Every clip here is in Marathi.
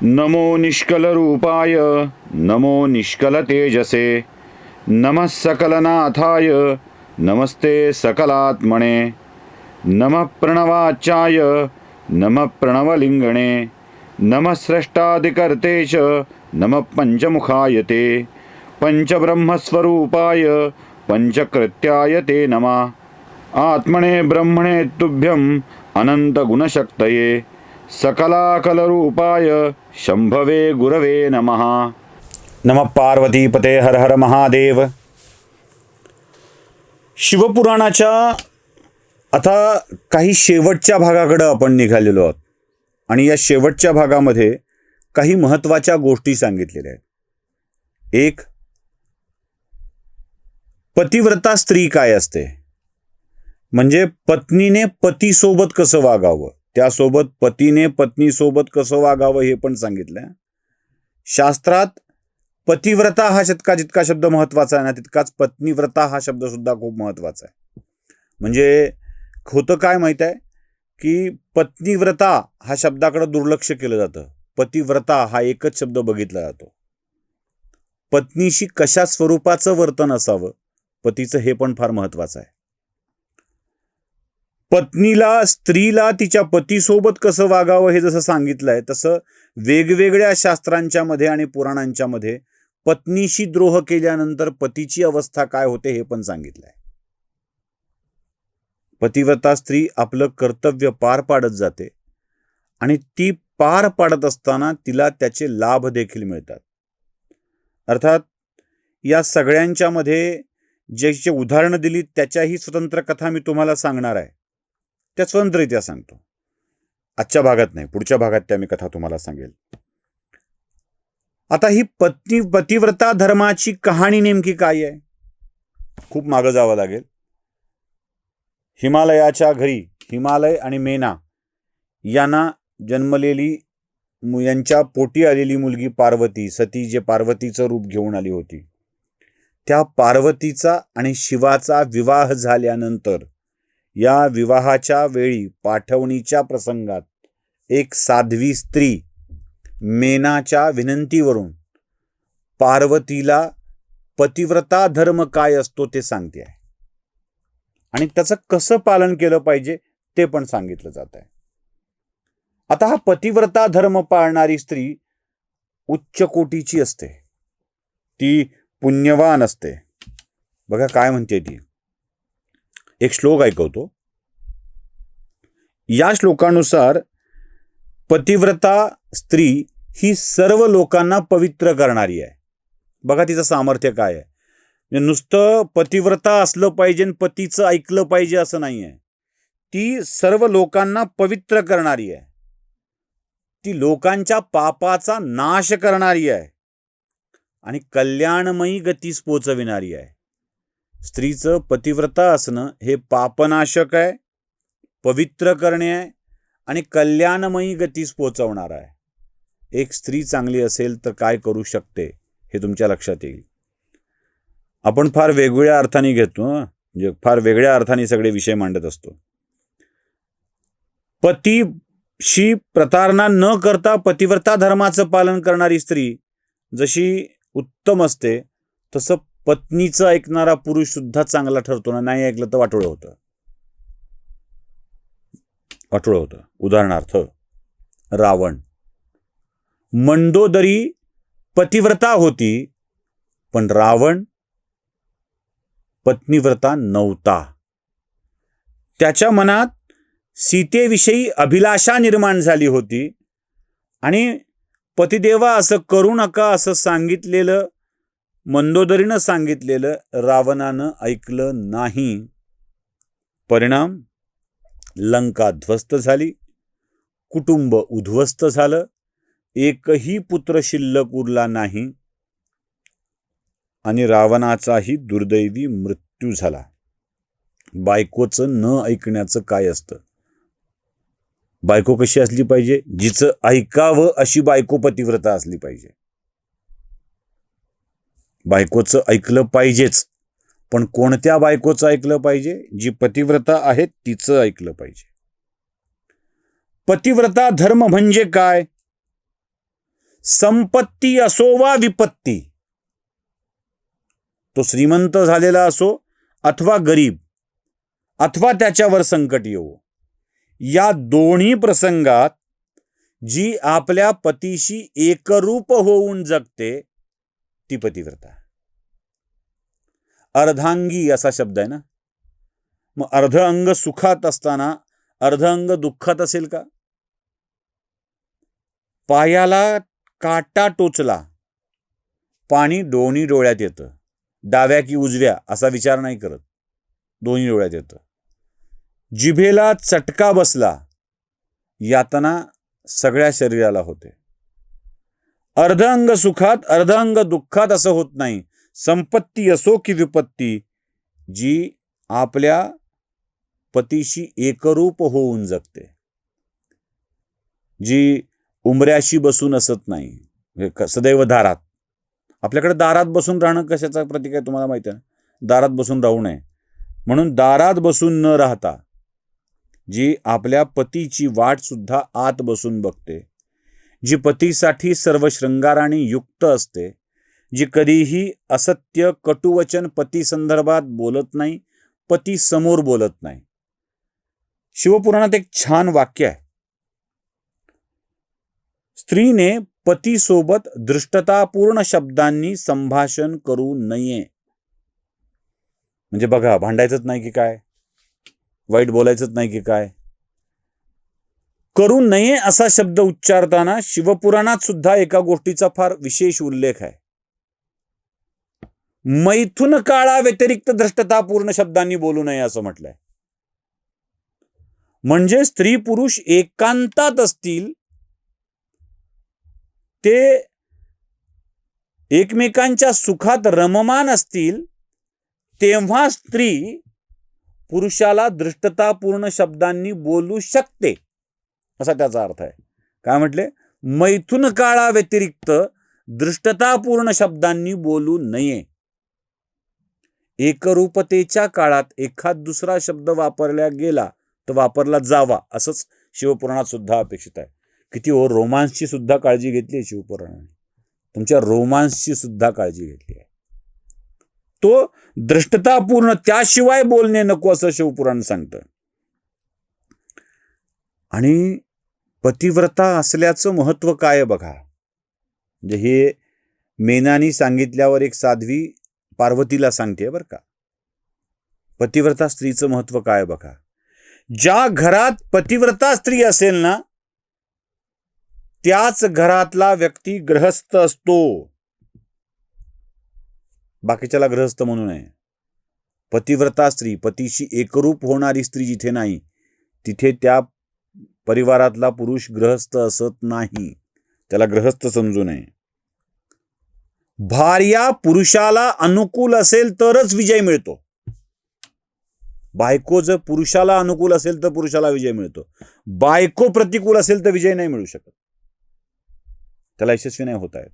नमो निष्कलरूपाय नमो निष्कलतेजसे नमः सकलनाथाय नमस्ते सकलात्मने नमः प्रणवाचाय नमः प्रणवलिंगणे नमः स्रष्टादिकर्ते च नमः पंचमुखाय ते पंचब्रह्मस्वरूपाय पंचकृत्याय ते नमः आत्मने ब्रह्मणे तुभ्यं अनंतगुणशक्तये सकलाकलरूपाय शंभवे गुरवे नमः. नमः पार्वतीपते हर हर महादेव. शिवपुराणाच्या आता काही शेवटच्या भागाकडे आपण निघालेलो आहोत आणि या शेवटच्या भागामध्ये काही महत्त्वाच्या गोष्टी सांगितलेल्या आहेत. एक, पतिव्रता स्त्री काय असते, म्हणजे पत्नीने पतीसोबत कसं वागावं, त्यासोबत पतीने पत्नीसोबत कसं वागावं हे पण सांगितलं. शास्त्रात पतिव्रता हा जितका शब्द महत्त्वाचा आहे ना, तितकाच पत्नीव्रता हा शब्द सुद्धा खूप महत्त्वाचा आहे. म्हणजे होतं काय माहीत आहे की पत्नीव्रता हा शब्दाकडे दुर्लक्ष केलं जातं. पतिव्रता हा एकच शब्द बघितला जातो. पत्नीशी कशा स्वरूपाचं वर्तन असावं पतीचं हे पण फार महत्त्वाचं आहे. पत्नीला स्त्रीला तिच्या पतीसोबत कसं वागावं हे जसं सांगितलंय तसं वेगवेगळ्या शास्त्रांच्या मध्ये आणि पुराणांच्या मध्ये पत्नीशी द्रोह केल्यानंतर पतीची अवस्था काय होते हे पण सांगितलंय. पतिव्रता स्त्री आपलं कर्तव्य पार पाडत जाते आणि ती पार पाडत असताना तिला त्याचे लाभ देखील मिळतात. अर्थात या सगळ्यांच्या मध्ये ज्याची उदाहरणं दिली त्याच्याही स्वतंत्र कथा मी तुम्हाला सांगणार आहे. त्या स्वतंत्ररित्या सांगतो, आजच्या भागात नाही, पुढच्या भागात त्या मी कथा तुम्हाला सांगेल. आता ही पतिव्रता धर्माची कहाणी नेमकी काय आहे, खूप मागं जावं लागेल. हिमालयाच्या घरी हिमालय आणि मेना यांना जन्मलेली यांच्या पोटी आलेली मुलगी पार्वती, सती जे पार्वतीचं रूप घेऊन आली होती, त्या पार्वतीचा आणि शिवाचा विवाह झाल्यानंतर या विवाहाच्या वेळी पाठवणीच्या प्रसंगात एक साध्वी स्त्री मेनाच्या विनंतीवरून पार्वतीला पतिव्रता धर्म काय असतो ते सांगते आहे आणि त्याचं कसं पालन केलं पाहिजे ते पण सांगितलं जात आहे. आता हा पतिव्रता धर्म पाळणारी स्त्री उच्च कोटीची असते, ती पुण्यवान असते. बघा काय म्हणते ती. एक श्लोक ऐकवतो. या श्लोकानुसार पतिव्रता स्त्री ही सर्व लोकांना पवित्र करणारी आहे. बघा तिचं सामर्थ्य काय आहे. म्हणजे नुसतं पतिव्रता असलं पाहिजे आणि पतीचं ऐकलं पाहिजे असं नाही आहे. ती सर्व लोकांना पवित्र करणारी आहे. ती लोकांच्या पापाचा नाश करणारी आहे आणि कल्याणमयी गतीस पोचविणारी आहे. स्त्रीचं पतिव्रता असणं हे पापनाशक आहे, पवित्र करणे आहे आणि कल्याणमयी गतीस पोचवणार आहे. एक स्त्री चांगली असेल तर काय करू शकते हे तुमच्या लक्षात येईल. आपण फार वेगवेगळ्या अर्थाने घेतो, म्हणजे फार वेगळ्या अर्थाने सगळे विषय मांडत असतो. पतीशी प्रतारणा न करता पतिव्रता धर्माचं पालन करणारी स्त्री जशी उत्तम असते तसं पत्नीचं ऐकणारा पुरुष सुद्धा चांगला ठरतो ना. नाही ऐकलं तर वाटोळं होतं. उदाहरणार्थ रावण. मंडोदरी पतिव्रता होती पण रावण पत्नीव्रता नव्हता. त्याच्या मनात सीतेविषयी अभिलाषा निर्माण झाली होती आणि पतिदेवा असं करू नका असं सांगितलेलं, मंदोदरीनं सांगितलेलं रावणानं ऐकलं नाही. परिणाम लंका ध्वस्त झाली, कुटुंब उद्ध्वस्त झालं, एकही पुत्र शिल्लक उरला नाही आणि रावणाचाही दुर्दैवी मृत्यू झाला. बायकोचं न ऐकण्याचं काय असतं. बायको कशी असली पाहिजे, जिचं ऐकावं अशी बायको पतिव्रता असली पाहिजे. बायकोचं ऐकलं पाहिजेच, पण कोणत्या बायकोचं ऐकलं पाहिजे, जी पतिव्रता आहे तिचं ऐकलं पाहिजे. पतिव्रता धर्म म्हणजे काय, संपत्ती असो वा विपत्ती, तो श्रीमंत झालेला असो अथवा गरीब, अथवा त्याच्यावर संकट येवो, या दोन्ही प्रसंगात जी आपल्या पतीशी एकरूप होऊन जगते ती पतिव्रता. अर्धांगी असा शब्द आहे ना, मग अर्ध अंग सुखात असताना अर्ध अंग दुःखात असेल का? पायाला काटा टोचला, पाणी दोन्ही डोळ्यात येतं, डाव्या की उजव्या असा विचार नाही करत, दोन्ही डोळ्यात येतं. जिभेला चटका बसला, यातना सगळ्या शरीराला होते. अर्ध अंग सुखात अर्ध अंग दुःखात असं होत नाही. संपत्ती असो की विपत्ती, जी आपल्या पतीशी एकरूप होऊन जगते, जी उंबऱ्याशी बसून असत नाही, सदैव दारात. आपल्याकडे दारात बसून राहणं कशाचा प्रतीक आहे तुम्हाला माहिती आहे? दारात बसून राहू नये म्हणून दारात बसून न राहता जी आपल्या पतीची वाट सुद्धा आत बसून बघते, जी पतीसाठी सर्व शृंगाराने युक्त असते, जी कधीही असत्य कटुवचन पती संदर्भात बोलत नाही, पती समोर बोलत नाही. शिवपुराणात एक छान वाक्य आहे, स्त्रीने पतीसोबत दृष्टतापूर्ण शब्दांनी संभाषण करू नये. म्हणजे बघा, भांडायचंच नाही की काय, वाईट बोलायचंच नाही की काय, करू नये असा शब्द उच्चारताना शिवपुराणात सुद्धा एका गोष्टीचा फार विशेष उल्लेख आहे. मैथुन काळा व्यतिरिक्त दृष्टतापूर्ण शब्दांनी बोलू नये असं म्हटलंय. म्हणजे स्त्री पुरुष एकांतात असतील, ते एकमेकांच्या सुखात रममान असतील, तेव्हा स्त्री पुरुषाला दृष्टतापूर्ण शब्दांनी बोलू शकते असा त्याचा अर्थ आहे. काय म्हटले? मैथुन काळा व्यतिरिक्त दृष्टतापूर्ण शब्दांनी बोलू नये. एकरूपतेच्या काळात एखाद दुसरा शब्द वापरला गेला तर वापरला जावा असंच शिवपुराणात सुद्धा अपेक्षित आहे. किती हो, रोमांसची सुद्धा काळजी घेतली आहे शिवपुराणाने, तुमच्या रोमांसची सुद्धा काळजी घेतली आहे. तो दृष्टतापूर्ण, त्याशिवाय बोलणे नको असं शिवपुराण सांगतं. आणि पतिव्रता असल्याचं महत्व काय बघा. म्हणजे हे मेनानी सांगितल्यावर एक साध्वी पार्वतीला सांगते बरं का, पतिव्रता स्त्रीचं महत्व काय बघा. ज्या घरात पतिव्रता स्त्री असेल ना, त्याच घरातला व्यक्ती गृहस्थ असतो. बाकीच्याला गृहस्थ म्हणू नये. पतिव्रता स्त्री, पतीशी एकरूप होणारी स्त्री जिथे नाही, तिथे त्या परिवारातला पुरुष गृहस्थ असत नाही, त्याला गृहस्थ समजू नये. भार्या पुरुषाला अनुकूल असेल तरच विजय मिळतो. बायको जर पुरुषाला अनुकूल असेल तर पुरुषाला विजय मिळतो. बायको प्रतिकूल असेल तर विजय नाही मिळू शकत, त्याला यशस्वी नाही होता येत.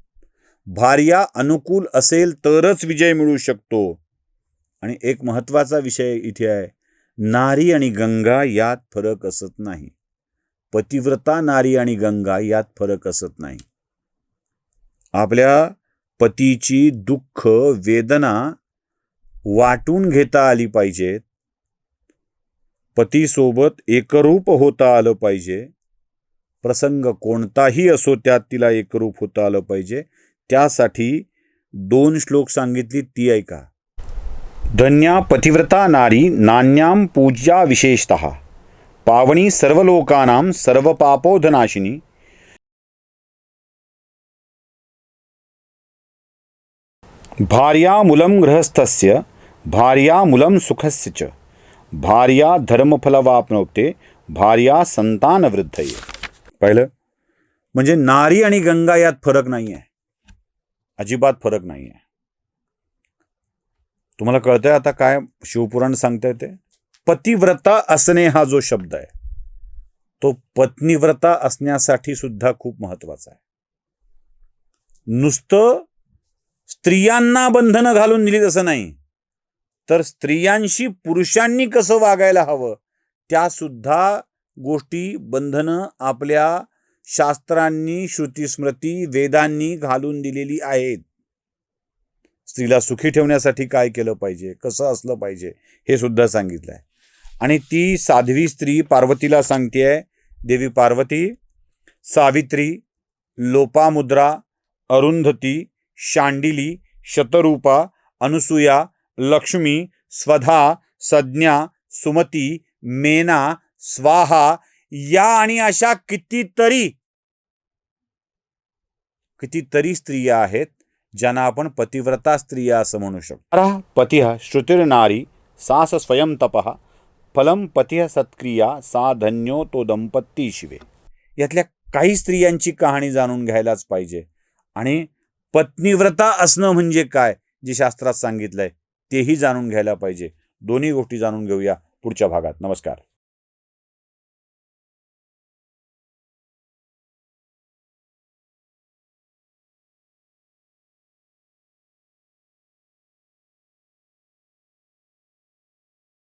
भार्या अनुकूल असेल तरच विजय मिळू शकतो. आणि एक महत्वाचा विषय इथे आहे, नारी आणि गंगा यात फरक असत नाही. पतिव्रता नारी आणि गंगा यात फरक असत नाही. आपल्या पतीची दुःख वेदना वाटून घेता आली पाहिजेत, पतीसोबत एकरूप होता आलं पाहिजे. प्रसंग कोणताही असो त्यात तिला एकरूप होता आलं पाहिजे. त्यासाठी 2 श्लोक सांगितली, ती ऐका. धन्या पतिव्रता नारी नान्याम पूज्या विशेषतः, पावनी सर्वलोकानां सर्वपापोधनाशिनी. भार्या मूलं गृहस्थस्य भार्या मूलं सुखस्य च, भार्या धर्मफलवाप्नोते भार्या संतानवृद्धये. पहिलं म्हणजे नारी आणि गंगा यात फरक नाही आहे, अजिबात फरक नाही आहे. तुम्हाला कळतंय आता काय शिवपुराण सांगतंय ते? पतिव्रता असणे हा जो शब्द आहे तो पत्नीव्रता असण्यासाठी सुद्धा खूप महत्वाचा आहे. नुसतं स्त्रियांना बंधनं घालून दिली तसं नाही, तर स्त्रियांशी पुरुषांनी कसं वागायला हवं त्या सुद्धा गोष्टी, बंधनं आपल्या शास्त्रांनी, श्रुतीस्मृती, वेदांनी घालून दिलेली आहेत. स्त्रीला सुखी ठेवण्यासाठी काय केलं पाहिजे, कसं असलं पाहिजे हे सुद्धा सांगितलंय. आणि ती साध्वी स्त्री पार्वतीला सांगतेय, देवी पार्वती, सावित्री, लोपामुद्रा, अरुंधती, शांडिली, शतरूपा, अनुसूया, लक्ष्मी, स्वधा, संज्ञा, सुमती, मेना, स्वाहा या आणि अशा कितीतरी स्त्रिया आहेत ज्यांना आपण पतिव्रता स्त्रिया असं म्हणू शकतो. पतिः श्रुतिर्नारी सास स्वयं तपः फलम पतिः सत्क्रिया सा धन्यो तो दंपती शिवे. यातल्या काही स्त्रियांची कहाणी जाणून घ्यायलाच पाहिजे. आणि पत्नीव्रता असणं म्हणजे काय जे शास्त्रात सांगितलंय तेही जाणून घ्यायला पाहिजे. दोन्ही गोष्टी जाणून घेऊया पुढच्या भागात. नमस्कार.